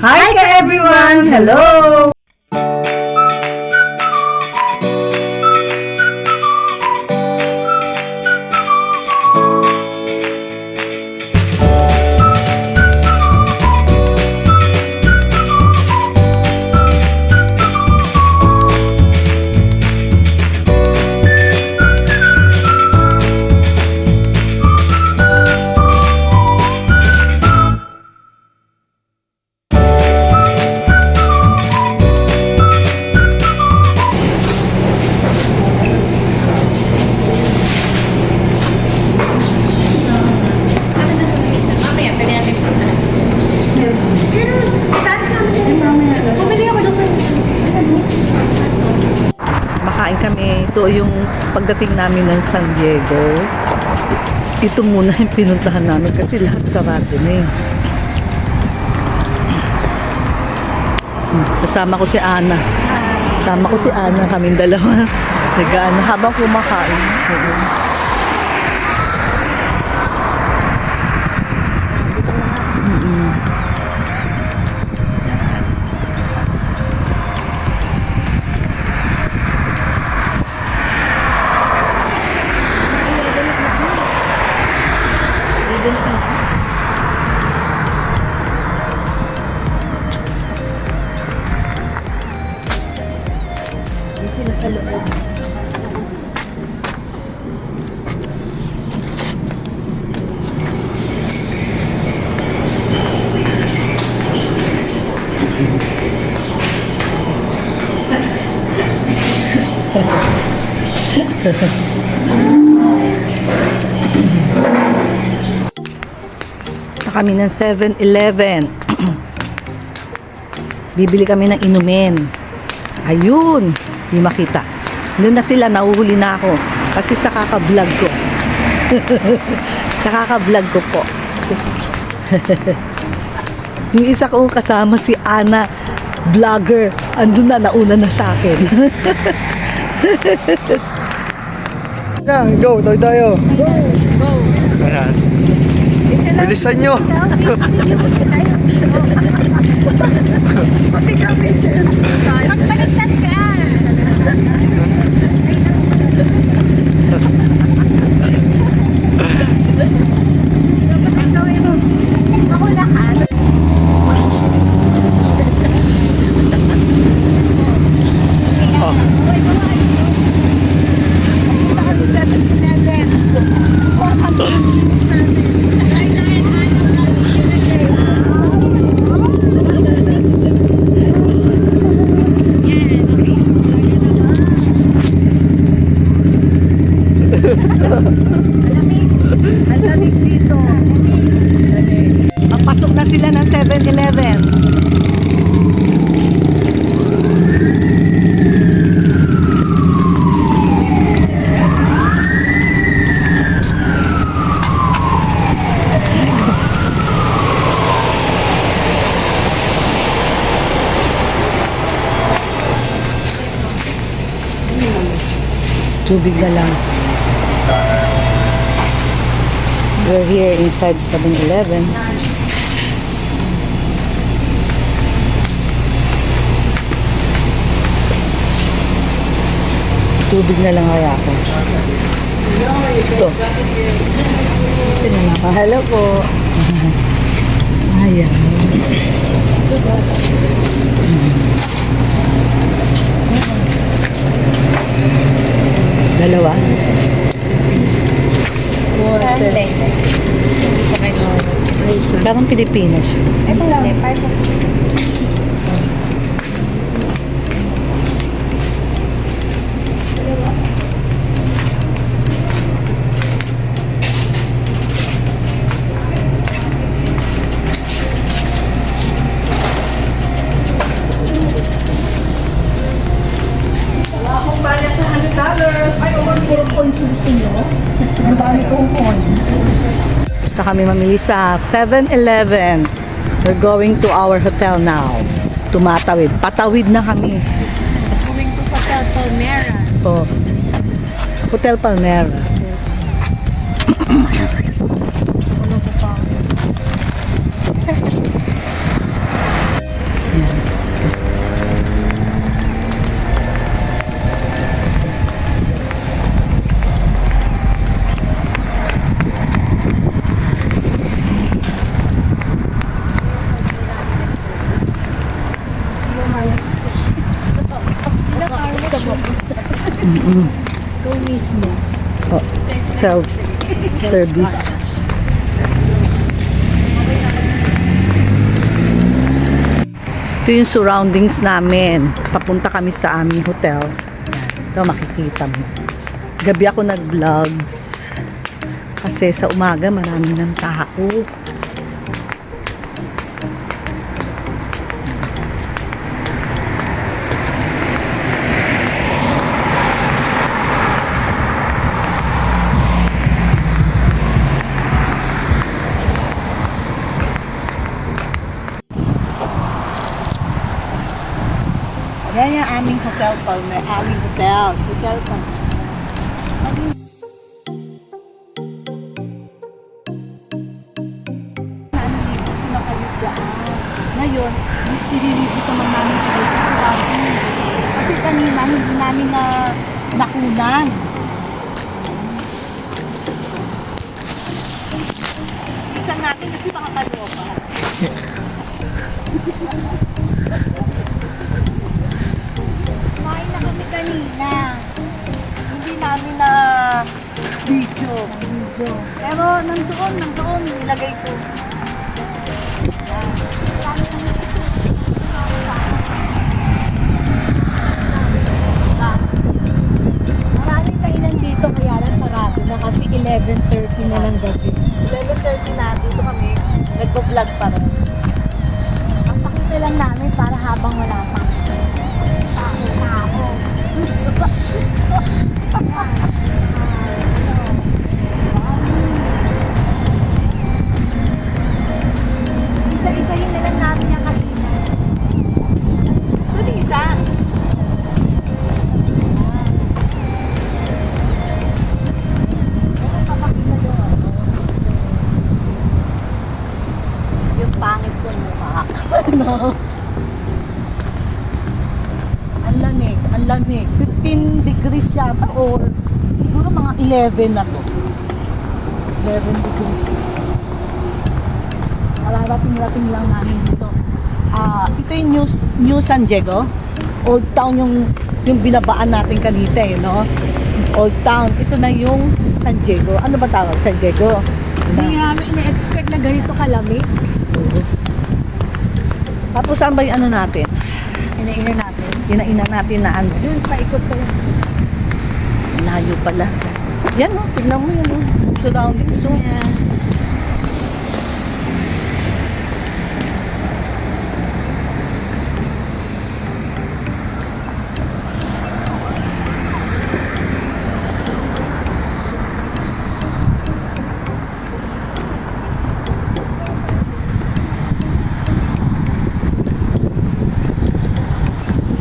Hi everyone! Hello! Makain kami. Ito yung pagdating namin ng San Diego. Ito muna yung pinuntahan namin kasi lahat sarado na eh. Kasama ko si Ana. Kasama ko si Ana, kaming dalawa. Nag-aana habang kumakain. Sila sa loob. Kami ng 7-Eleven. Bibili kami ng inumin. Ayun, hindi makita. Doon na sila, nahuhuli na ako. Kasi sa kaka-vlog ko. Sa kaka-vlog ko po. Yung isa kong kasama si Ana, vlogger. Andun na, nauna na sa akin. Go, tayo. Go. Ayan. Bilisan nyo. Magbaligtad ka. Ako lahat. Ang dito. Papasok na sila ng 7-Eleven. Tubig na lang. We're here inside 7-Eleven. Tubig na lang kaya ako. Ito. Ito na lang. Hello po. Ayan. Dalawa. Sunday. Sa kanina. Parang Pilipinas. Ito lang. Partial. Wala akong bala sa $100. Ay, over 4 points gusto nyo. Ang dami kong points. Gusto kami mamili sa 7-Eleven. We're going to our hotel now. Tumatawid. Patawid na kami. Going to Hotel Palmera. Oh. Hotel Palmera. Go mismo. Oh, self-service. Ito yung surroundings namin. Papunta kami sa aming hotel. Yan. Ito makikita mo. Gabi ako nag-vlogs. Kasi sa umaga marami ng tao. Yan yung aming hotel, Palmer. Aming hotel. Hotel pa. Ngayon, ililibot naman namin ito sa surrounding. Kasi kanina, hindi namin na nakunan. Isang natin kasi baka kaloka. Kumain na kami kanina. Hindi namin na video. Pero nandoon, nilagay ko. Maraming kainan dito kaya lang sarado na kasi 11:30 na ng gabi. 11:30 na, dito kami. Nagpo-vlog pa rin. Ang pakita lang namin para habang wala pang tao. Isa-isahin na lang namin yung kanina. Pwede isa. Yung pangit ko mukha. No. Ang lamig. 15 degrees yata or siguro mga 11 na to. 11 degrees. Mararating-rating lang namin dito. Ito yung New San Diego. Old Town yung binabaan natin kanita eh, no? Old Town. Ito na yung San Diego. Ano ba tawag? San Diego. Hindi namin ina-expect na ganito kalamig. Tapos saan ba yung ano natin? Ina-ina natin. Ina-ina natin na ano. Doon, paikot pa lang. Layo pala. Yan no, tignan mo yan no. Surroundings so. Yeah.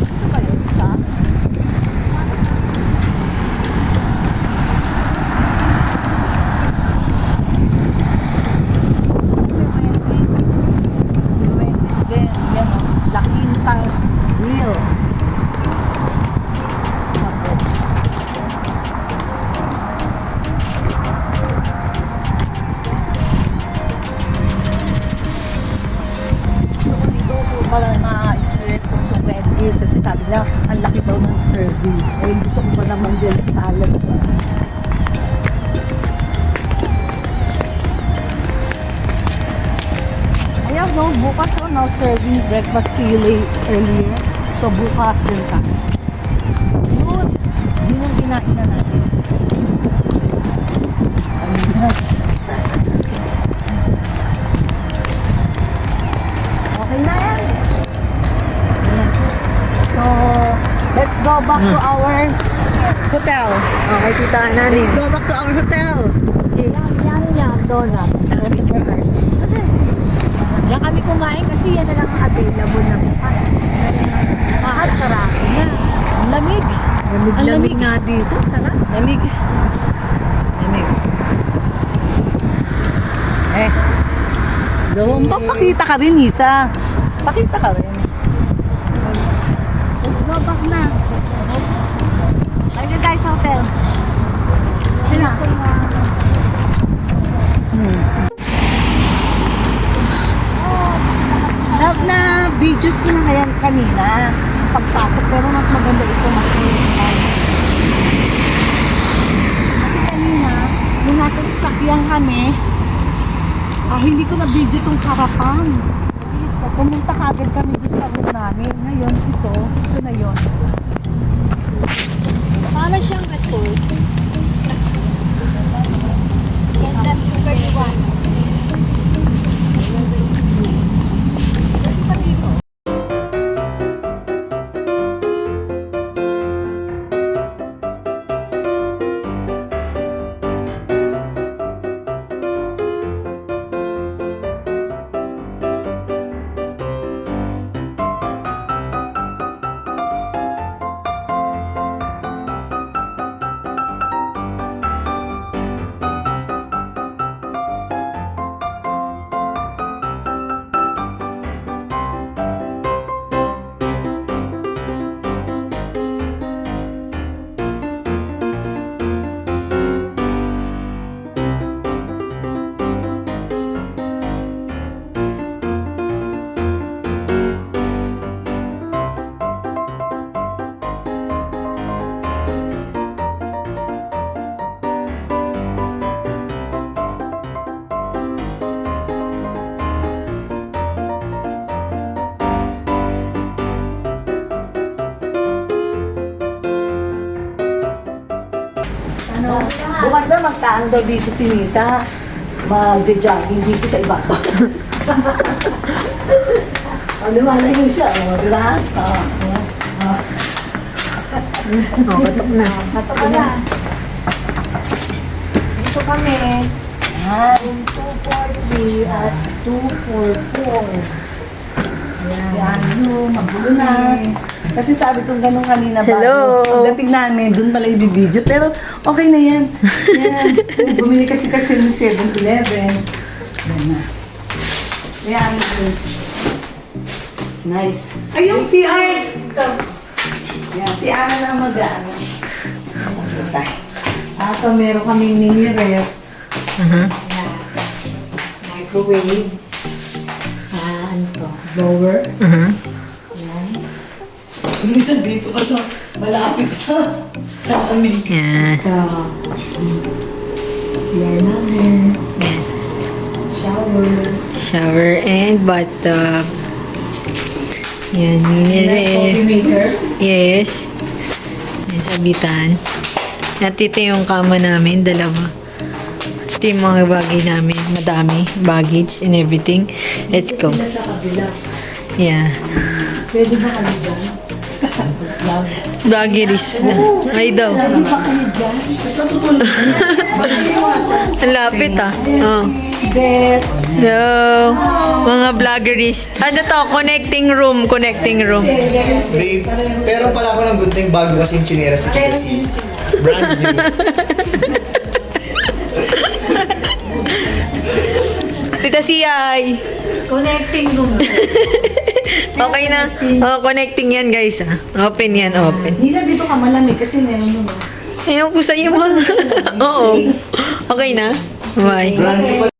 Ito ba yun? Isa? Juventus din. Yan o. La Quinta Grill. Para ma-experience ko sa Wendy's kasi sabi niya, ang laki daw ng service. Ay, gusto ko pa naman din salad. Ayan, no, bukas o, now serving breakfast see you late earlier. So, bukas din ka. Yun, yun yung kinain na natin. Okay na yan. So, let's go back to our hotel. Okay, tita namin. Let's go back to our hotel. Yum, donuts. Diyan kami kumain kasi yan na lang ang available na bukas. At sarap na. Ang lamig. Ang lamig nga dito, sarap. Lamig. Lamig. Let's go. Papakita ka rin, Isa. Pakita ka rin. na. Bye na tayo sa hotel. Sila. Na videos ko na kaya kanina pagpasok, pero mas maganda ito, mas nice. Kasi kanina nung nasa sasakyan kami, hindi ko na video tong karapan. Pumunta kagad kami doon sa room namin. Ngayon ito na yon. Para siyang resort. Ganda, super liwan. Bukas na magtaan daw dito si Lisa. Mag-jogging dito sa iba. Liwanag yun siya. Di ba? Katok na. Katok na. Dito kami. Room 243 at 244. Yan room. Magulo na. Kasi sabi kong ganun kanina Hello. bago pagdating namin, doon pala i-video. Pero okay na yan. Yan. Bumili kasi yung 7-Eleven. Yan na. Yan. Nice. Ay, yung CR! Yan, si Ana na mag-ano. Ato, meron kaming mini ref. Yan. Microwave. Ano to? Blower. Yan. Minsan dito ka sa malapit sa amin. Yan. Ito. CR namin. Yan. Shower. Shower and bathtub. Yan. Coffee maker. Yes. Yan, sabitan. At ito yung kama namin, dalawa. Ito yung mga bagay namin. Madami. Baggage and everything. Let's go. Sila sa kabila. Yeah. Pwede ba kami dyan? Vloggerist na. Ay daw. Pwede ba kayo dyan? Mas matutulog. Ang lapit ah. Oh. Bet. Hello. Mga vloggerist. Ano to? Connecting room. Connecting room. Babe, pero pala ako ng gunting bago kasi yung chinera si Casey. Brand new. Tita Siyay. Connecting room. Okay na. Oh, connecting yan guys ah. Open yan, open. Minsan dito ka malamig kasi meron mo. Ayaw ko sa iyo mga. Oo. Okay na? Bye. Brand new